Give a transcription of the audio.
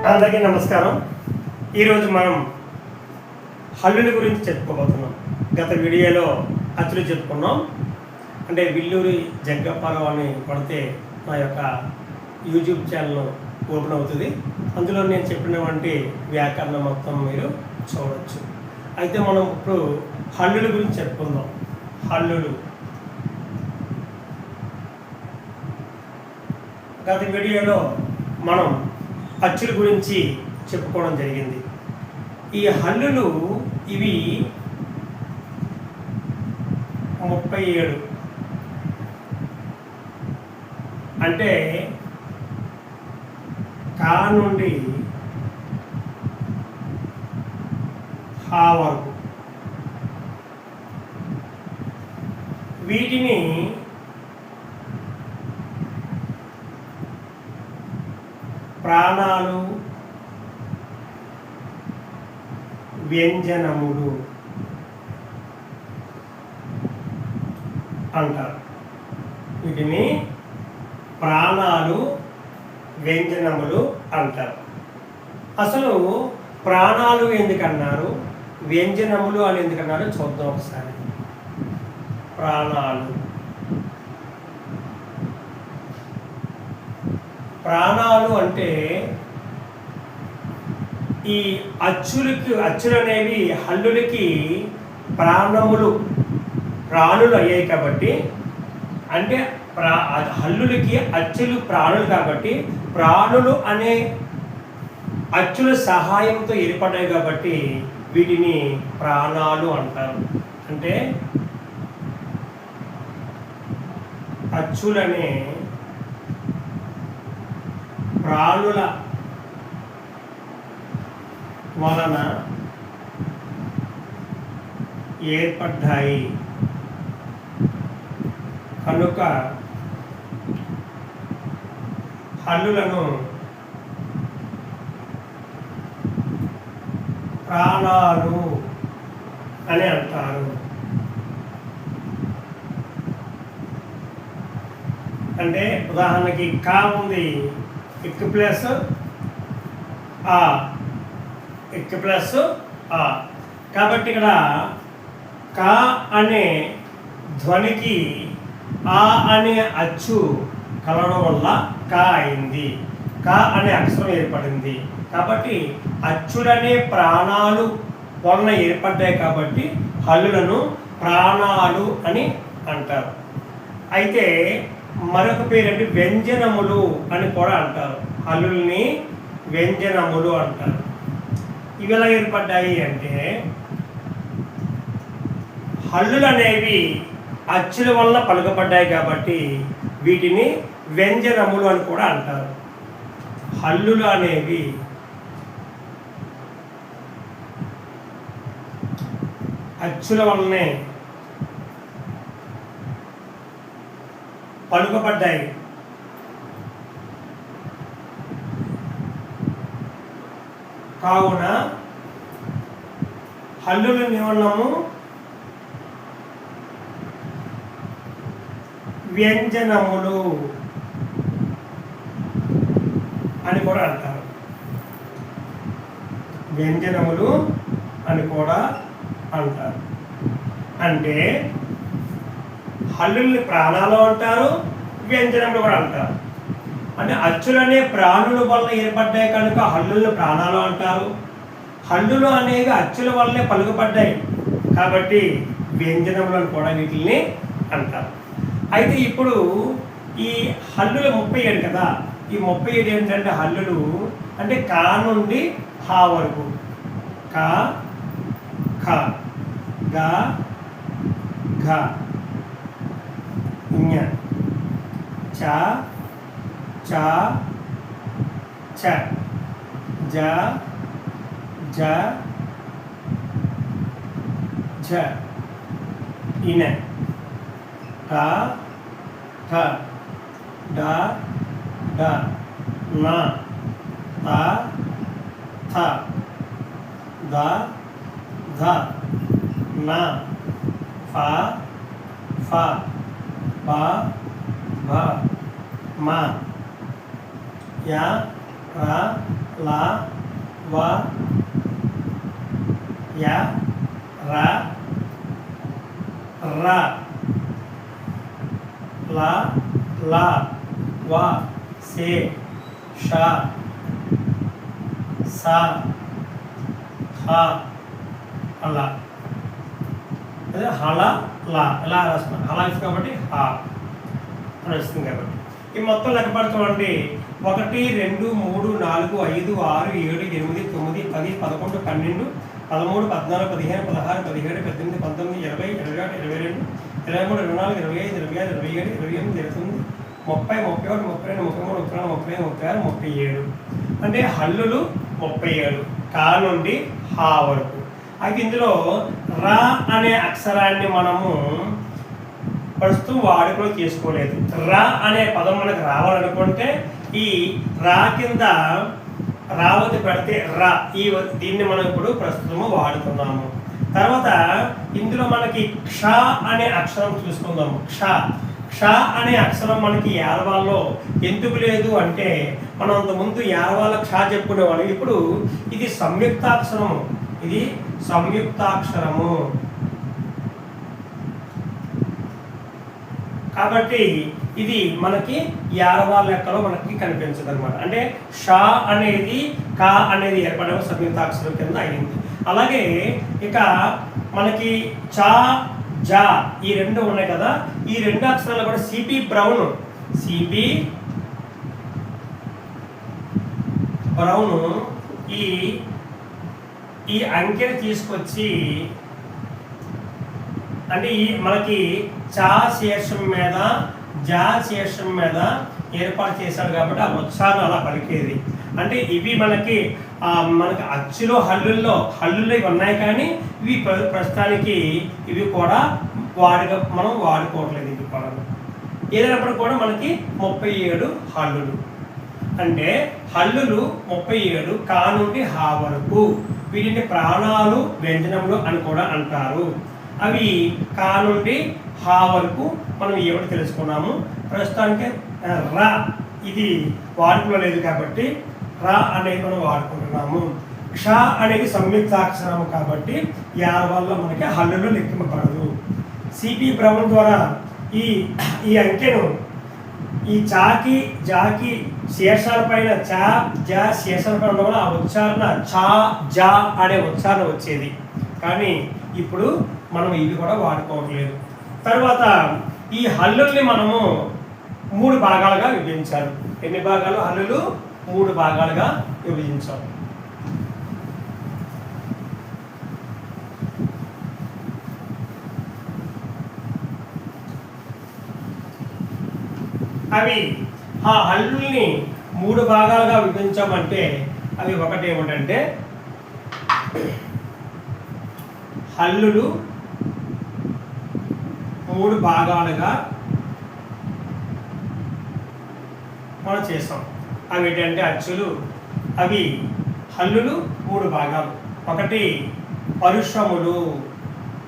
అందరికీ నమస్కారం. ఈరోజు మనం హల్లుల గురించి చెప్పుకోబోతున్నాం. గత వీడియోలో అచ్చులు చెప్పుకున్నాం. అంటే విల్లూరి జగ్గప్పారావు అని కొడితే నా యొక్క యూట్యూబ్ ఛానల్ ఓపెన్ అవుతుంది. అందులో నేను చెప్పినటువంటి వ్యాకరణం మొత్తం మీరు చూడవచ్చు. అయితే మనం ఇప్పుడు హల్లుల గురించి చెప్పుకుందాం. హల్లులు గత వీడియోలో మనం అచ్చుల గురించి చెప్పుకోవడం జరిగింది. ఈ హల్లులు ఇవి 37 అంటే కా నుండి హా వరకు. వీటిని ప్రాణాలు, వ్యంజనములు అంటారు. వీటిని ప్రాణాలు, వ్యంజనములు అంటారు. అసలు ప్రాణాలు ఎందుకన్నారు, వ్యంజనములు అని ఎందుకన్నారు చూద్దాం ఒకసారి. ప్రాణాలు అంటే ఈ అచ్చులు అనేవి హల్లులకి ప్రాణులు అయ్యాయి కాబట్టి, అంటే హల్లులకి అచ్చులు ప్రాణులు కాబట్టి, ప్రాణులు అనే అచ్చుల సహాయంతో ఏర్పడ్డాయి కాబట్టి వీటిని ప్రాణాలు అంటారు. అంటే అచ్చులనే ప్రాణుల వలన ఏర్పడ్డాయి కనుక హల్లులను ప్రాణాలు అని అంటారు. అంటే ఉదాహరణకి కా ఉంది, ఇక్ ప్లస్ ఆ, కాబట్టి ఇక్కడ కా అనే ధ్వనికి ఆ అనే అచ్చు కలవడం వల్ల కా అయింది, కా అనే అక్షరం ఏర్పడింది. కాబట్టి అచ్చులనే ప్రాణాలు వలన ఏర్పడ్డాయి కాబట్టి హల్లులను ప్రాణాలు అని అంటారు. అయితే మరొక పేరు వ్యంజనములు అని కూడా అంటారు. హల్లుల్ని వ్యంజనములు అంటారు. ఇవి ఎలా ఏర్పడ్డాయి అంటే, హల్లులు అనేవి అచ్చుల వల్ల పలుకబడ్డాయి కాబట్టి వీటిని వ్యంజనములు అని కూడా అంటారు. హల్లులు అనేవి అచ్చుల వల్లనే పలుకబడ్డాయి కావున హల్లులు ఏమన్నాము, వ్యంజనములు అని కూడా అంటారు. వ్యంజనములు అని కూడా అంటారు. అంటే హల్లుల్ని ప్రాణాలు అంటారు, వ్యంజనములు కూడా అంటారు. అంటే అచ్చులనే ప్రాణుల వల్ల ఏర్పడ్డాయి కనుక హల్లుల్ని ప్రాణాలు అంటారు. హల్లులు అనేవి అచ్చుల వల్లే పలుకుపడ్డాయి కాబట్టి వ్యంజనములను కూడా వీటిని అంటారు. అయితే ఇప్పుడు ఈ హల్లులు 37 కదా, ఈ 37 ఏంటంటే హల్లులు అంటే కా నుండి హా వరకు. కా, ఖ, గ, ఘ, ఞ, చ, చ, ఛ, జ, ఝ, ఝ, ఇన, ట, ఠ, డ, ఢ, న, త, థ, ద, ధ, న, ఫ, ఫ, బ, భ, మ, య, రా లా వా యా రా రా లా లా వా సే షా సా హా అలా అదే హలా లా ఇలా రాస్తున్నాం. హలా ఇస్తుంది కాబట్టి హా అని వస్తుంది. కాబట్టి ఈ మొత్తం లెక్క పడుతామండి. 1 2 3 4 5 6 7 8 9 10 11 12 13 14 15 16 17 18 19 20 21 22 23 24 25 26 27 28 30 31 32 33 34 37 అంటే హల్లులు 37 కా నుండి హా వరకు. అయితే ఇందులో రా అనే అక్షరాన్ని మనము ప్రస్తుతం వాడుకలో తీసుకోలేదు. రా అనే పదం మనకు రావాలనుకుంటే ఈ రా కింద రావతి పెడితే రా దీన్ని మనం ఇప్పుడు ప్రస్తుతము వాడుతున్నాము. తర్వాత ఇందులో మనకి క్ష అనే అక్షరం చూసుకుందాము. క్ష అనే అక్షరం మనకి యారవాల్లో ఎందుకు లేదు అంటే మనం అంతకుముందు యారవాళ్ళ క్ష చెప్పుకునేవాళ్ళం. ఇప్పుడు ఇది సంయుక్తాక్షరము. ఇది సంయుక్తాక్షరము కాబట్టి ఇది మనకి యారవాళ్ళ లెక్కలో మనకి కనిపించదు అనమాట. అంటే షా అనేది కా అనేది ఏర్పడడం సంయుక్తాక్షరం కింద అయింది. అలాగే ఇక మనకి చా జా ఈ రెండు ఉన్నాయి కదా. ఈ రెండు అక్షరాలు కూడా సిపి బ్రౌన్ ఈ అంకెని తీసుకొచ్చి అంటే ఈ మనకి చా శీర్షం మీద జా శీర్షం మీద ఏర్పాటు చేశాడు కాబట్టి ఆ ఉచ్చారణ అలా పలికేది. అంటే ఇవి మనకి అచ్చులో హల్లుల్లో ఇవి ఉన్నాయి కానీ ఇవి ప్రస్తుతానికి ఇవి కూడా మనం వాడుకోవట్లేదు. ఇవి కూడా ఏదైనప్పుడు కూడా మనకి 37 హల్లులు. అంటే హల్లులు 37 కా నుండి హా వరకు. వీటిని ప్రాణాలు వ్యంజనములు అని కూడా అంటారు. అవి కా నుండి హా వరకు మనం ఏమిటి తెలుసుకున్నాము. ప్రస్తుతానికి రా ఇది వాడుకలో లేదు కాబట్టి రా అనేది మనం వాడుకుంటున్నాము. క్ష అనేది సంయుక్తాక్షరము కాబట్టి యారవాళ్ళ మనకి హల్లులో లెక్కింపబడదు. సిపి బ్రౌన్ ద్వారా ఈ అంకెను ఈ చాకి జాకి శేషాల పైన చా జా శేషాల పైన ఉండడం వల్ల ఆ ఉచ్చారణ చా జా అనే ఉచ్చారణ వచ్చేది. కానీ ఇప్పుడు మనం ఇవి కూడా వాడుకోవట్లేదు. తర్వాత ఈ హల్లుల్ని మనము 3 భాగాలుగా విభజించారు. ఎన్ని భాగాలు? హల్లులు 3 భాగాలుగా విభజించారు. అవి ఆ హల్లుల్ని 3 భాగాలుగా విభజించామంటే అవి ఒకటి ఏమిటంటే హల్లులు 3 భాగాలుగా మనం చేస్తాం. అవి ఏంటంటే అచ్చులు అవి హల్లులు 3 భాగాలు. ఒకటి పరుషములు